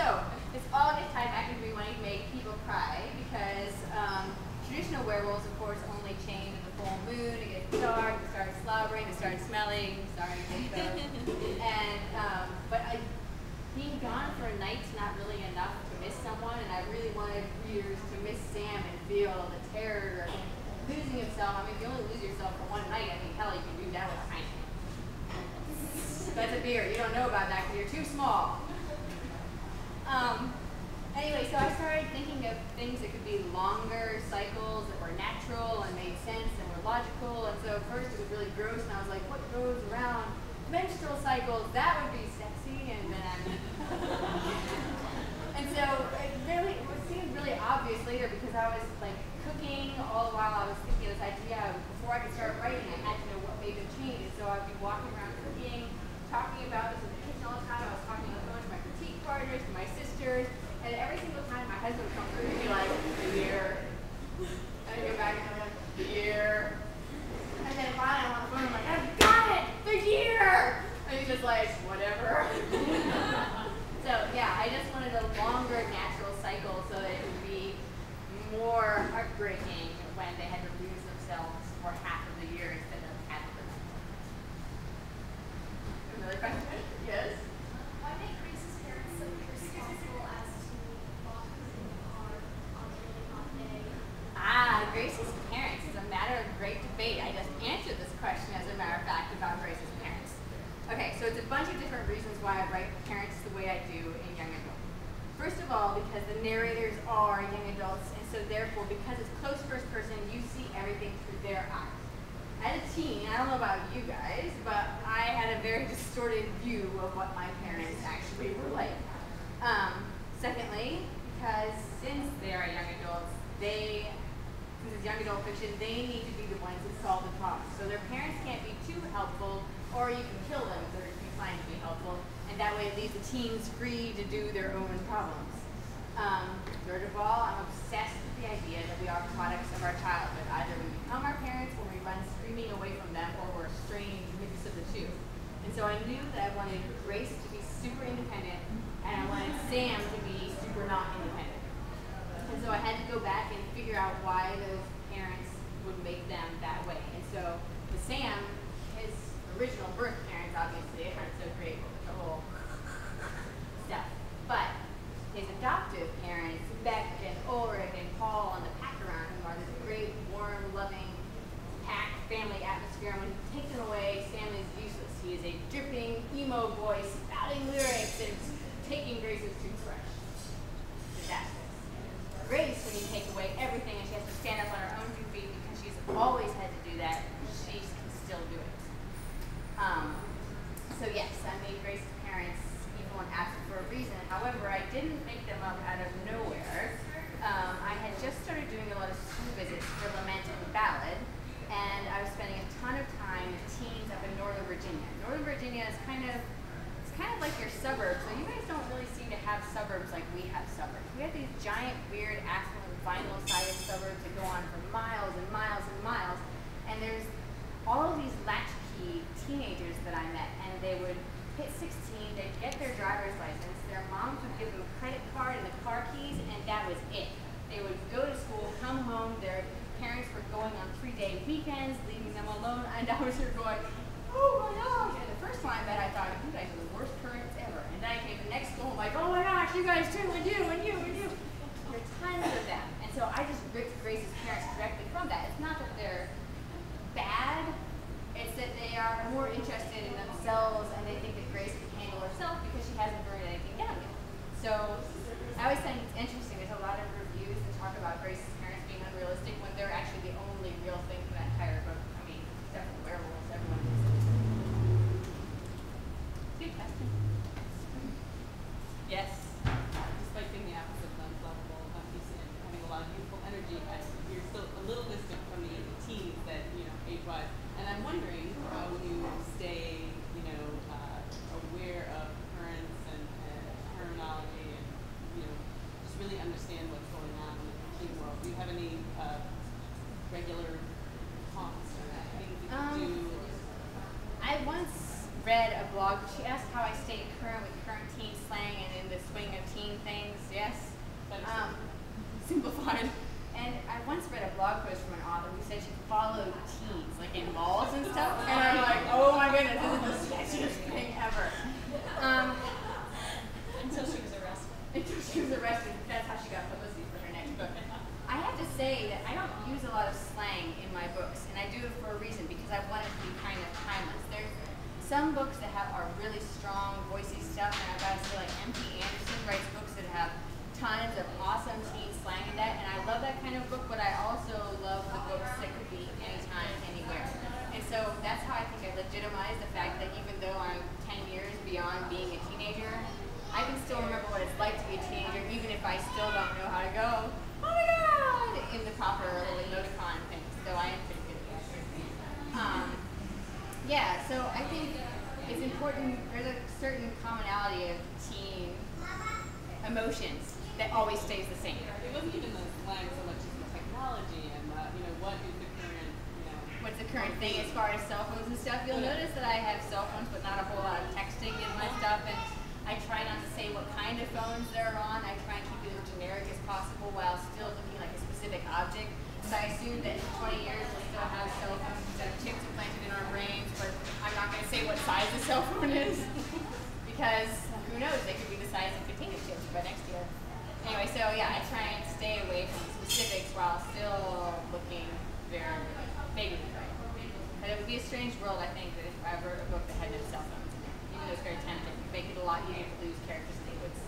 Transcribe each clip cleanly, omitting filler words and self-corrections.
So, this all gets tied back into me wanting to make people cry because traditional werewolves, of course, only change in the full moon. It gets dark, they start slobbering, they start smelling. Sorry, and being gone for a night's not really enough to miss someone, and I really wanted readers to miss Sam and feel the terror of losing himself. I mean, if you only lose yourself for one night, I mean, hell, you can do that with a pint. That's a beer. You don't know about that because you're too small. Anyway, so I started thinking of things that could be longer cycles that were natural and made sense and were logical. And so first it was really gross, and I was like, what goes around menstrual cycles? That would be sexy. And then, and so it seemed really obvious later because I was like cooking all the while I was thinking of this idea. Before I could start writing, I had to know what made them change. And so I'd be walking around cooking, talking about this in the kitchen all the time. I was talking on the phone to my critique partners, to my sisters. And every single time my husband would come through, he'd be like, the year. And I'd go back and I'm like, the year. And then finally I'm on the phone, I'm like, I've got it, the year. And he's just like, whatever. So yeah, I just wanted a longer natural cycle so that it would be more heartbreaking when they had to lose themselves for half of the year instead of half of the night. Another question? Yes? Why make Grace's parents so irresponsible as to lock her in the car on a really hot day? Grace's parents is a matter of great debate. I just answered this question, as a matter of fact, about Grace's parents. Okay, so it's a bunch of different reasons why I write parents the way I do in young adult. First of all, because the narrators are young adults, and so therefore, because it's close first person, you see everything through their eyes. As a teen, I don't know about you guys, but I had a very distorted view of what my parents actually were like. Secondly, because since they are young adults, since it's young adult fiction, they need to be the ones who solve the problem. So their parents can't be too helpful, or you can kill them if they're too fine to be helpful, and that way it leaves the teens free to do their own problems. Third of all, I'm obsessed with the idea that we are products of our childhood. Either we become our parents, or we run screaming away from them, or we're a strange mix of the two. And so I knew that I wanted Grace to be super independent, and I wanted Sam to be super not independent. And so I had to go back and figure out why those parents would make them that way. And so with Sam, his original birth parents obviously aren't so great with the whole stuff. But his adoptive parents, Beck and Ulrich and Paul and the pack around him, are this great, warm, loving, packed family atmosphere. And when you take them away, Sam is useless. He is a dripping, emo voice, spouting lyrics, and taking Grace's toothbrush. Disastrous. Grace, when you take away everything and she has to stand up on her own 2 feet because she's always had to do that, she can still do it. So yes, I made Grace's parents evil and absent for a reason. However, I didn't make them up out of nowhere. I had just started doing a lot of school visits for Lament and Ballad, and I was spending a ton of time with teens up in Northern Virginia. Northern Virginia is kind of like your suburbs. So you guys don't really seem to have suburbs like we have suburbs. We have these giant, weird, affluent, vinyl-sided suburbs that go on for miles and miles and miles. And there's all of these latchkey teenagers that I met, and they would hit 16, they'd get their driver's license, their moms would give them a credit card and the car keys, and that was it. They would go to school, come home, their parents were going on 3-day weekends, leaving them alone, and I was here going, oh my gosh. And the first time that I thought, you guys are the worst parents ever. And then I came to the next school, I'm like, oh my gosh, you guys too, and you, and you, and you. There are tons of them. And so I just ripped Grace's parents directly from that. It's not that they're bad, it's that they are more interested in themselves, and they think that Grace can handle herself because she hasn't burned anything down yet. So I always think it's interesting, there's a lot of reviews that talk about Grace's parents being unrealistic when they're actually the only real thing in that entire book. I mean, except for the werewolves, everyone is. Good question. Yes. Despite being the opposite of unflappable, having a lot of youthful energy, you're still a little distant from the teens that, age-wise. And I'm wondering how you stay, aware of currents and terminology and, just really understand what's going on in the teen world. Do you have any regular talks or things that you do? I once read a a blog. She asked how I stay current with current teen slang and in the swing of teen things. Yes. Simplified. And I once read a blog post from an author who said she followed teens, like in malls and stuff. And I'm like, oh my goodness, this is the sketchiest thing ever. Until she was arrested. Until she was arrested. That's how she got publicity for her next book. I have to say that I don't use a lot of slang in my books, and I do it for a reason, because I want it to be kind of timeless. There's some books that are really strong, voicey stuff, and I've got to say, like M.T. Anderson writes books that have tons of awesome teen slang in that, and I love that kind of book, but I also love the books that could be anytime, anywhere. And so that's how I think I legitimize the fact that even though I'm 10 years beyond being a teenager, I can still remember what it's like to be a teenager, even if I still don't know how to go, oh my god, in the proper little emoticon things, though I am pretty good at that. Yeah, so I think it's important, there's a certain commonality of teen emotions that always stays the same. It wasn't even the slang so much as the technology and what is the current, what's the current thing as far as cell phones and stuff. You'll notice that I have cell phones, but not a whole lot of texting in my stuff, and I try not to say what kind of phones they're on. I try and keep it as generic as possible while still looking like a specific object. So I assume that in 20 years we'll still have cell phones instead of chips implanted in our brains, but I'm not going to say what size the cell phone is because who knows, they could be the size of potato chips by next year. Anyway, so yeah, I try and stay away from specifics while still looking very vaguely right. But it would be a strange world, I think, that if I wrote a book that had no cell phones in it, even though it's very tempting, it would make it a lot easier to lose character statements.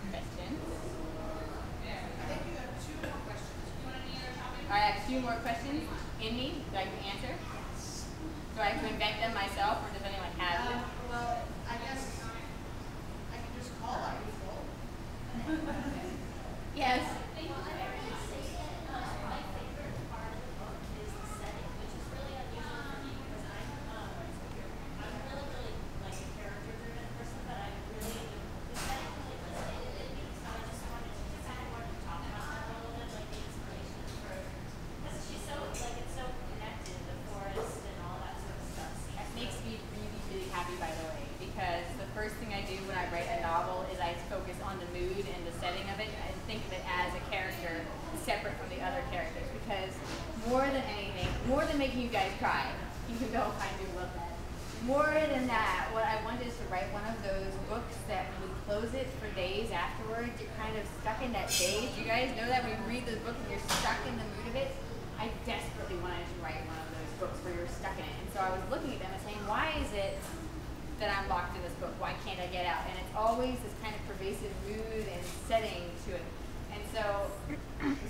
Question? I think you have 2 more questions. All right, I have 2 more questions in me that I can answer. Do I have to invent them myself, or does anyone have them? Well, I guess I can just call out your phone. Yes. Well, I already say that my favorite part of the book is the setting, which is really unusual for me because I'm really like a character-driven person, but I really the setting really resonated with me, so I just wanted to talk about that a little bit, like the inspiration for because she's so it's so connected, the forest and all that sort of stuff. That makes me really, really happy, by the way, because the first thing I do when I write a novel is I focus on the mood and the setting of it and think of it as a character separate from the other characters, because more than anything, more than making you guys cry, even though I do love that, more than that, what I wanted is to write one of those books that when you close it for days afterwards, you're kind of stuck in that daze. You guys know that when you read the book and you're stuck in the mood of it? I desperately wanted to write one of those books where you're stuck in it. And so I was looking at them and saying, why is it that I'm locked in this book? Why can't I get out? And it's always this kind of pervasive mood and setting to it. And so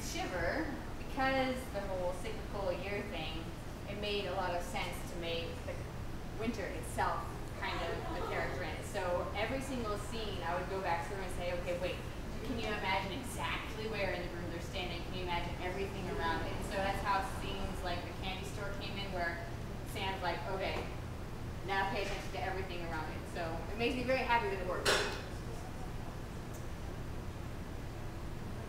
Shiver, because the whole cyclical year thing, it made a lot of sense to make the winter itself kind of the character in it. So every single scene I would go back through and say, okay, wait, can you imagine exactly where in the room they're standing? Can you imagine everything around it? And so that's how scenes like the candy store came in, where Sam's like, okay, now pay attention to everything around it. So it makes me very happy that it works.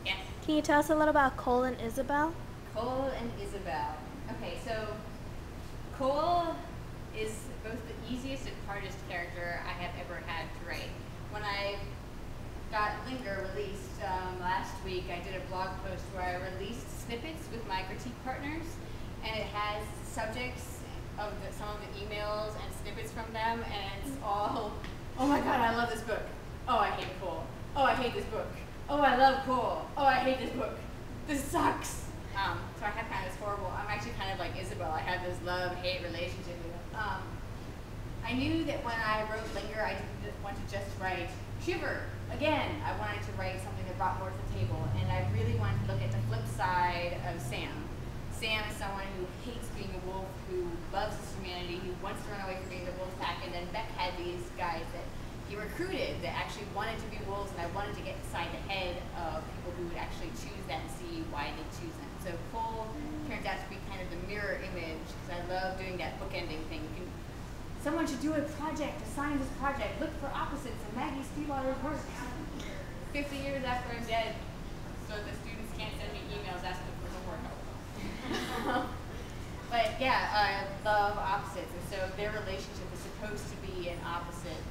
Yes? Can you tell us a little about Cole and Isabel? Cole and Isabel. Okay, so Cole is both the easiest and hardest character I have ever had to write. When I got Linger released last week, I did a blog post where I released snippets with my critique partners, and it has subjects of some of the emails and snippets from them, and it's all, oh my god, I love this book. Oh, I hate Cole. Oh, I hate this book. Oh, I love Cole. Oh, I hate this book. This sucks. So I have kind of this horrible, I'm actually kind of like Isabel. I have this love-hate relationship with them. I knew that when I wrote Linger, I didn't want to just write Shiver. Again, I wanted to write something that brought more to the table, and I really wanted to look at the flip side of Sam. Sam is someone who hates being a wolf, who loves his humanity, who wants to run away from being the wolf pack, and then Beck had these guys that he recruited that actually wanted to be wolves, and I wanted to get inside the head of people who would actually choose that and see why they choose them. So Cole turned out to be kind of the mirror image, because I love doing that bookending thing. Someone should do a project, assign this project, look for opposites in Maggie Steifvater's work. 50 years after I'm dead, so the students can't send me emails asking for homework. But yeah. Yeah, I love opposites, and so their relationship is supposed to be an opposite